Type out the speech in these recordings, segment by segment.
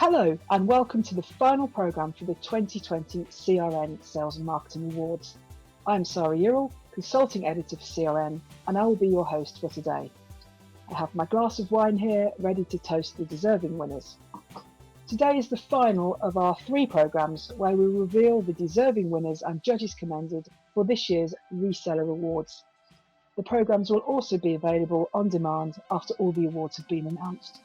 Hello and welcome to the final programme for the 2020 CRN Sales and Marketing Awards. I'm SARA YIRRELL, Consulting Editor for CRN, and I will be your host for today. I have my glass of wine here ready to toast the deserving winners. Today is the final of our 3 programmes where we reveal the deserving winners and judges commended for this year's Reseller Awards. The programmes will also be available on demand after all the awards have been announced.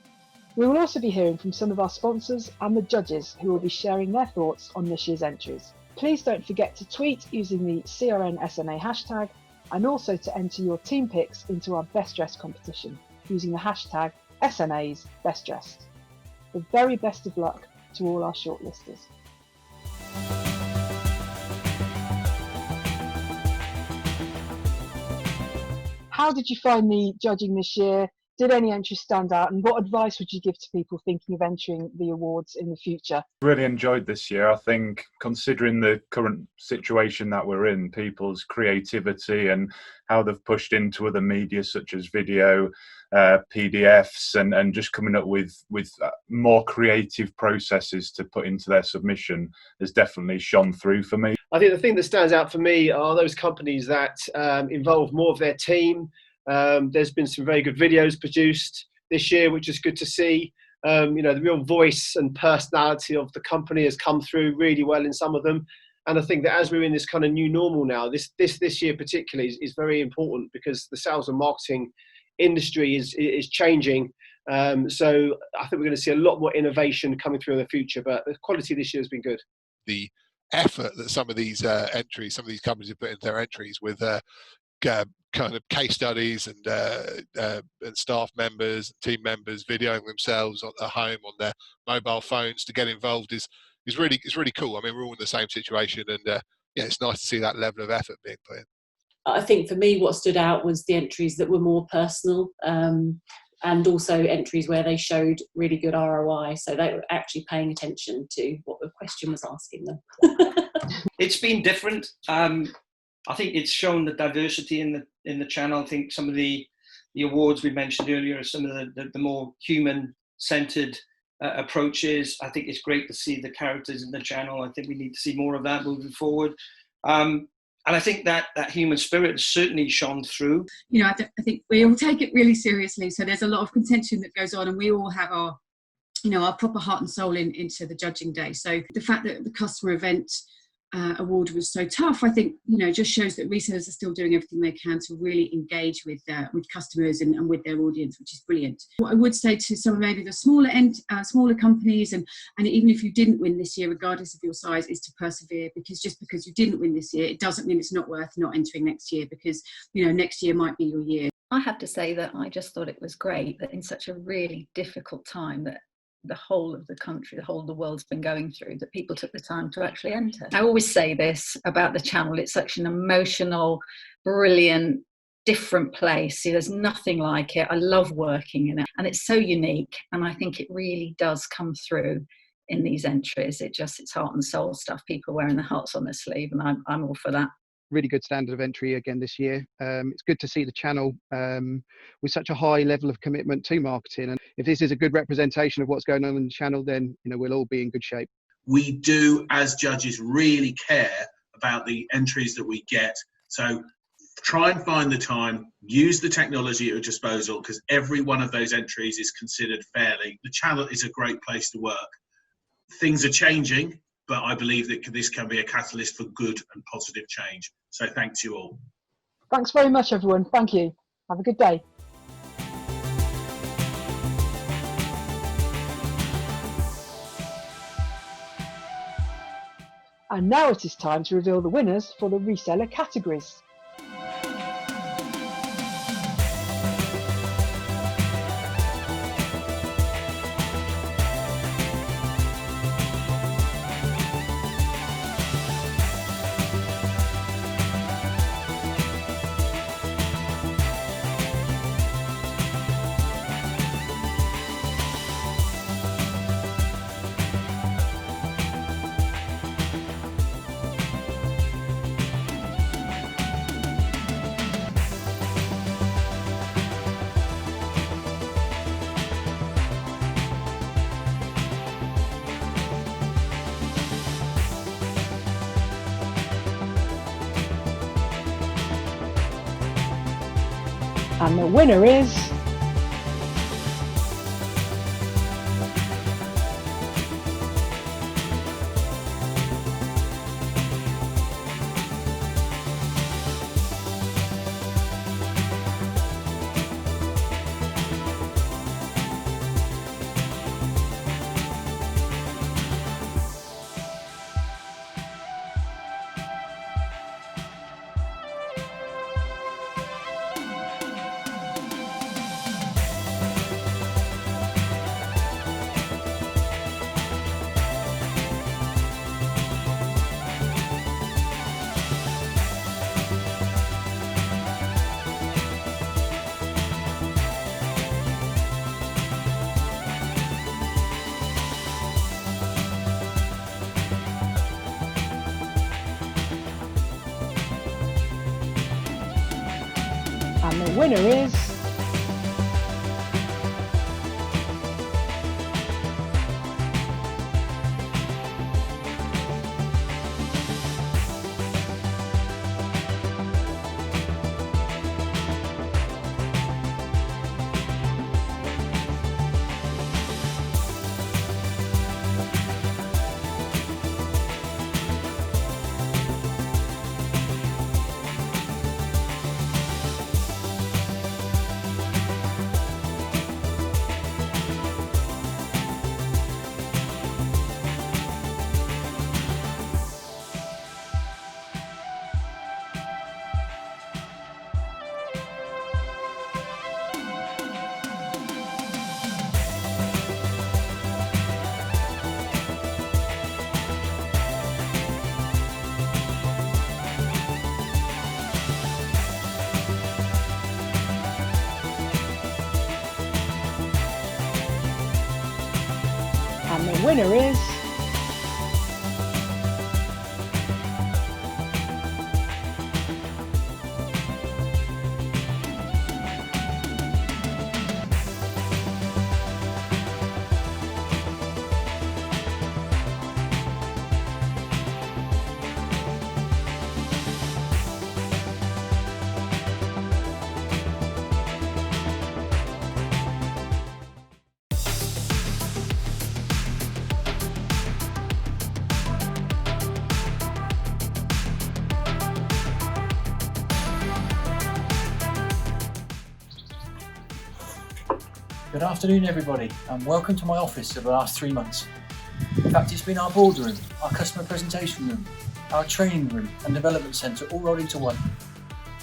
We will also be hearing from some of our sponsors and the judges who will be sharing their thoughts on this year's entries. Please don't forget to tweet using the CRN SMA hashtag and also to enter your team picks into our Best Dressed competition using the hashtag SMAs Best Dressed. The very best of luck to all our shortlisters. How did you find the judging this year? Did any entries stand out, and what advice would you give to people thinking of entering the awards in the future? Really enjoyed this year. I think considering the current situation that we're in, people's creativity and how they've pushed into other media such as video, PDFs and just coming up with more creative processes to put into their submission has definitely shone through for me. I think the thing that stands out for me are those companies that involve more of their team. There's been some very good videos produced this year, which is good to see. The real voice and personality of the company has come through really well in some of them. And I think that as we're in this kind of new normal now, this year particularly is very important because the sales and marketing industry is changing. So I think we're going to see a lot more innovation coming through in the future, but the quality this year has been good. The effort that some of these companies have put into their entries with kind of case studies and staff members, team members videoing themselves at home on their mobile phones to get involved is really cool. I mean, we're all in the same situation, and it's nice to see that level of effort being put in. I think for me, what stood out was the entries that were more personal, and also entries where they showed really good ROI. So they were actually paying attention to what the question was asking them. It's been different. I think it's shown the diversity in the channel. I think some of the awards we mentioned earlier are some of the more human-centered approaches. I think it's great to see the characters in the channel. I think we need to see more of that moving forward. And I think that human spirit has certainly shone through. I think we all take it really seriously. So there's a lot of contention that goes on, and we all have our proper heart and soul into the judging day. So the fact that the customer event award was so tough, I think, just shows that resellers are still doing everything they can to really engage with customers and with their audience, which is brilliant. What I would say to some of maybe the smaller companies, and even if you didn't win this year, regardless of your size, is to persevere, because just because you didn't win this year, it doesn't mean it's not worth not entering next year, because, next year might be your year. I have to say that I just thought it was great that in such a really difficult time that the whole of the country, the whole of the world's been going through, that people took the time to actually enter. I always say this about the channel, it's such an emotional, brilliant, different place. There's nothing like it. I love working in it, and it's so unique, and I think it really does come through in these entries. It's heart and soul stuff, people wearing their hearts on their sleeve, and I'm all for that. Really good standard of entry again this year. It's good to see the channel with such a high level of commitment to marketing. And if this is a good representation of what's going on in the channel, then we'll all be in good shape. We do, as judges, really care about the entries that we get. So try and find the time, use the technology at your disposal, because every one of those entries is considered fairly. The channel is a great place to work. Things are changing, but I believe that this can be a catalyst for good and positive change. So thanks you all. Thanks very much, everyone. Thank you. Have a good day. And now it is time to reveal the winners for the reseller categories. And the winner is... And the winner is... And the winner is... Good afternoon everybody, and welcome to my office for the last 3 months. In fact, it's been our boardroom, our customer presentation room, our training room and development centre all rolled into one.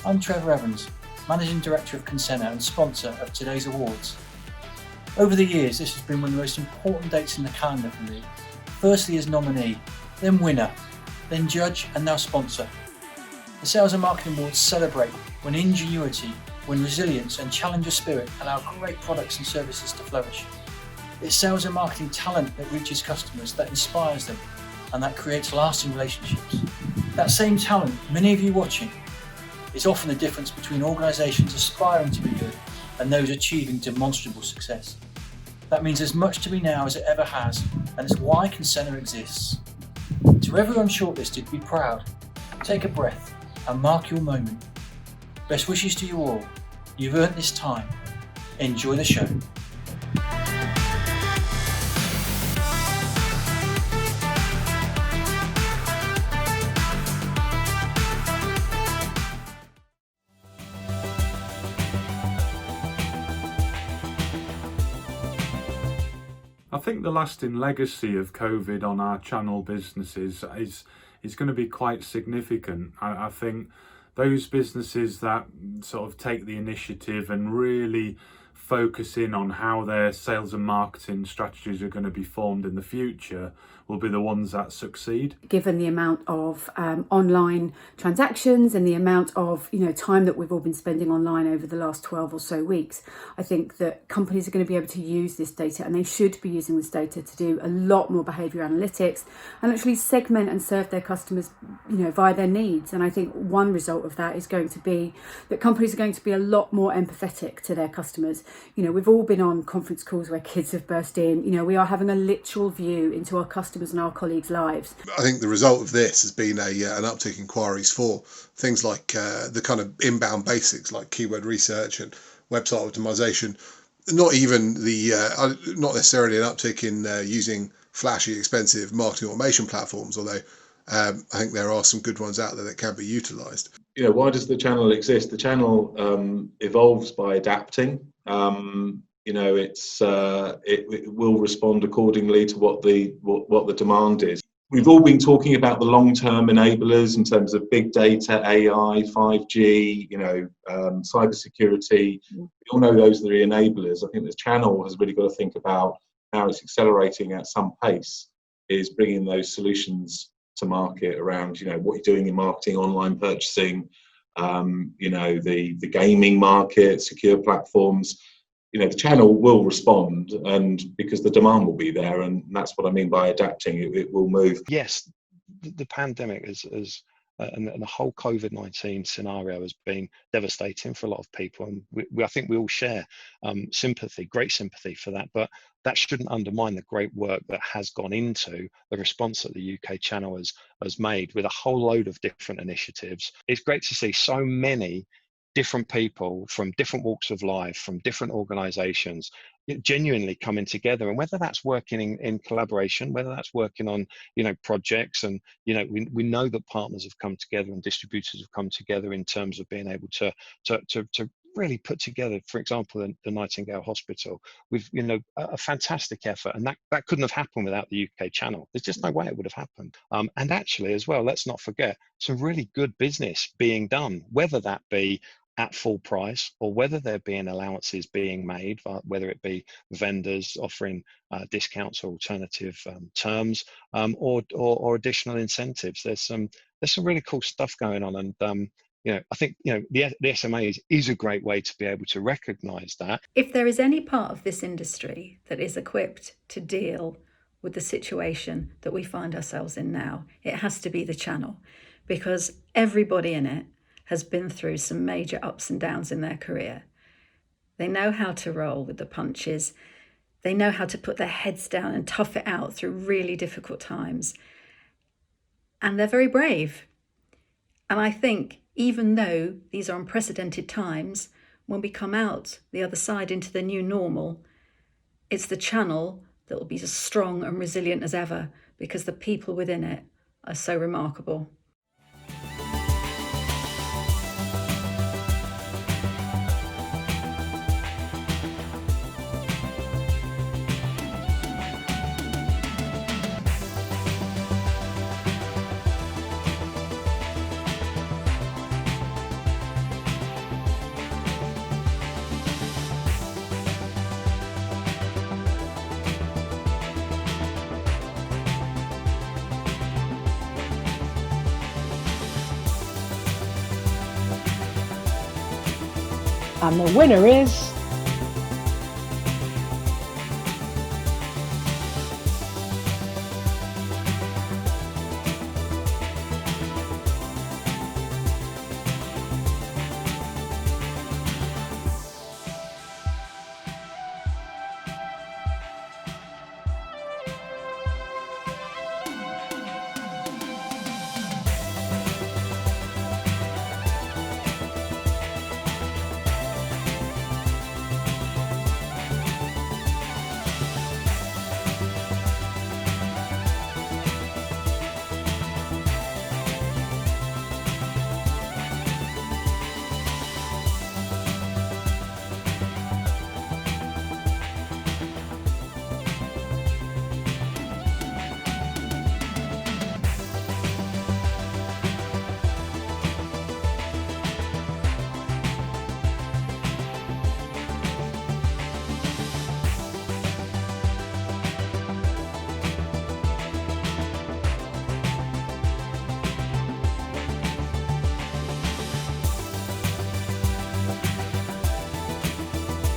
I'm Trevor Evans, Managing Director of Consenna and sponsor of today's awards. Over the years, this has been one of the most important dates in the calendar for me. Firstly as nominee, then winner, then judge and now sponsor. The Sales and Marketing Awards celebrate when ingenuity, when resilience and challenger spirit allow great products and services to flourish. It's sales and marketing talent that reaches customers, that inspires them, and that creates lasting relationships. That same talent, many of you watching, is often the difference between organisations aspiring to be good and those achieving demonstrable success. That means as much to me now as it ever has, and it's why Consenna exists. To everyone shortlisted, be proud, take a breath, and mark your moment. Best wishes to you all. You've earned this time. Enjoy the show. I think the lasting legacy of COVID on our channel businesses is going to be quite significant. I think those businesses that sort of take the initiative and really focus in on how their sales and marketing strategies are going to be formed in the future will be the ones that succeed. Given the amount of online transactions and the amount of time that we've all been spending online over the last 12 or so weeks, I think that companies are going to be able to use this data, and they should be using this data to do a lot more behaviour analytics and actually segment and serve their customers via their needs. And I think one result of that is going to be that companies are going to be a lot more empathetic to their customers. We've all been on conference calls where kids have burst in. We are having a literal view into our customers' customers and our colleagues' lives. I think the result of this has been an uptick in inquiries for things like the kind of inbound basics like keyword research and website optimization. Not even not necessarily an uptick in using flashy, expensive marketing automation platforms, although I think there are some good ones out there that can be utilised. You know, why does the channel exist? The channel evolves by adapting. You know, it will respond accordingly to what the demand is. We've all been talking about the long-term enablers in terms of big data, AI, 5G, you know, cybersecurity. We all know those are the enablers. I think the channel has really got to think about how it's accelerating at some pace, is bringing those solutions to market around, you know, what you're doing in marketing, online purchasing, you know, the gaming market, secure platforms. You know, the channel will respond, and because the demand will be there, and that's what I mean by adapting. It will move. Yes, the pandemic and the whole COVID-19 scenario has been devastating for a lot of people, and I think we all share great sympathy for that. But that shouldn't undermine the great work that has gone into the response that the UK channel has made with a whole load of different initiatives. It's great to see so many different people from different walks of life, from different organizations, genuinely coming together. And whether that's working in collaboration, whether that's working on, you know, projects, and, you know, we know that partners have come together and distributors have come together in terms of being able to really put together, for example, the Nightingale Hospital with, you know, a fantastic effort. And that couldn't have happened without the UK channel. There's just no way it would have happened. And actually as well, let's not forget some really good business being done, whether that be at full price or whether there being allowances being made, whether it be vendors offering discounts or alternative terms, or additional incentives. There's some really cool stuff going on, and you know, I think, you know, the SMA is a great way to be able to recognise that. If there is any part of this industry that is equipped to deal with the situation that we find ourselves in now, it has to be the channel, because everybody in it has been through some major ups and downs in their career. They know how to roll with the punches. They know how to put their heads down and tough it out through really difficult times. And they're very brave. And I think even though these are unprecedented times, when we come out the other side into the new normal, it's the channel that will be as strong and resilient as ever, because the people within it are so remarkable. And the winner is...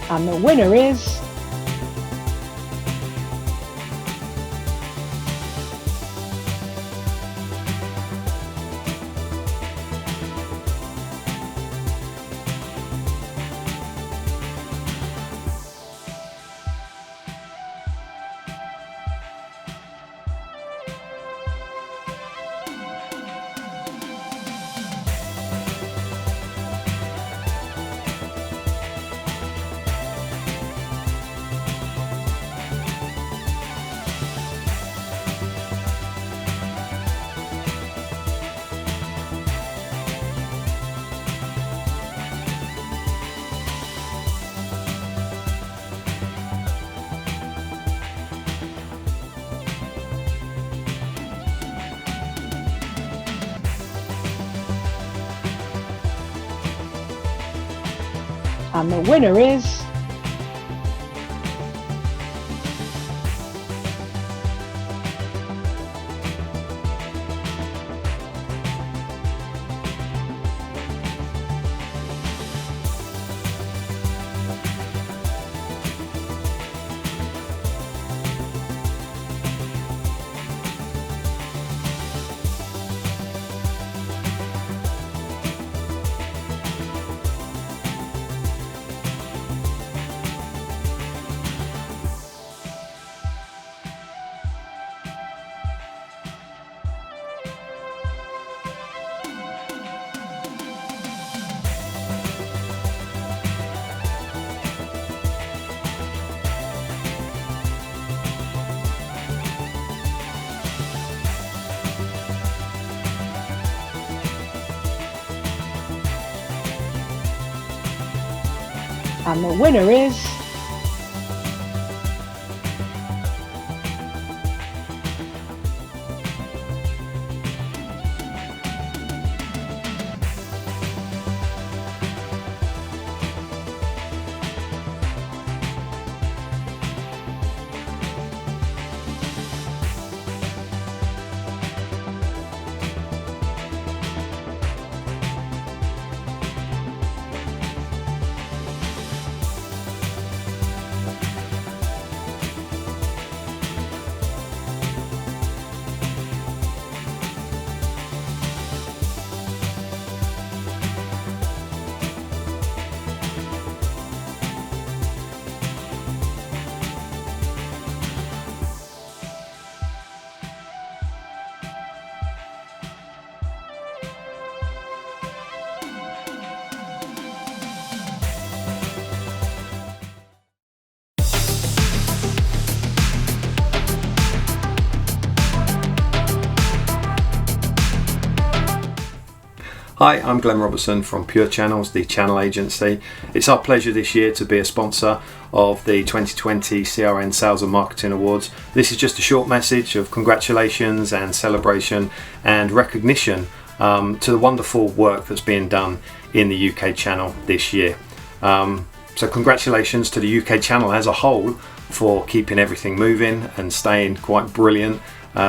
And the winner is... And the winner is... And the winner is... Hi, I'm Glenn Robertson from PURECHANNELS, the channel agency. It's our pleasure this year to be a sponsor of the 2020 CRN Sales and Marketing Awards. This is just a short message of congratulations and celebration and recognition to the wonderful work that's being done in the UK channel this year. So congratulations to the UK channel as a whole for keeping everything moving and staying quite brilliant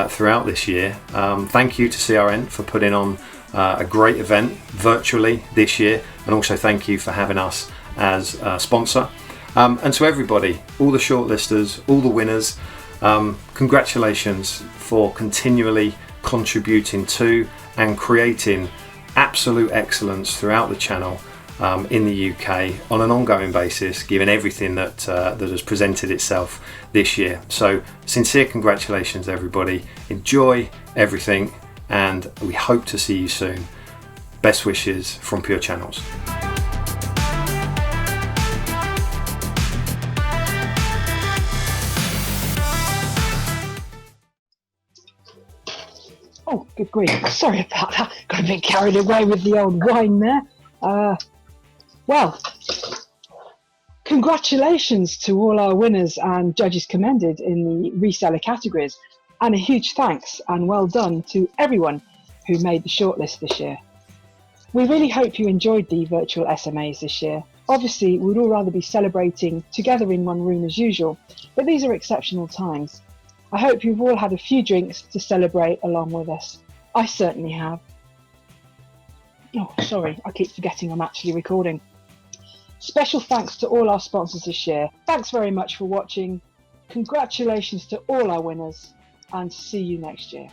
throughout this year. Thank you to CRN for putting on a great event virtually this year, and also thank you for having us as a sponsor. And to everybody, all the shortlisters, all the winners, congratulations for continually contributing to and creating absolute excellence throughout the channel in the UK on an ongoing basis, given everything that has presented itself this year. So sincere congratulations everybody, enjoy everything, and we hope to see you soon. Best wishes from PURECHANNELS. Oh, good grief. Sorry about that. Got a bit carried away with the old wine there. Well, congratulations to all our winners and judges commended in the reseller categories, and a huge thanks and well done to everyone who made the shortlist this year. We really hope you enjoyed the virtual SMAs this year. Obviously, we'd all rather be celebrating together in one room as usual, but these are exceptional times. I hope you've all had a few drinks to celebrate along with us. I certainly have. Oh, sorry, I keep forgetting I'm actually recording. Special thanks to all our sponsors this year. Thanks very much for watching. Congratulations to all our winners, and see you next year.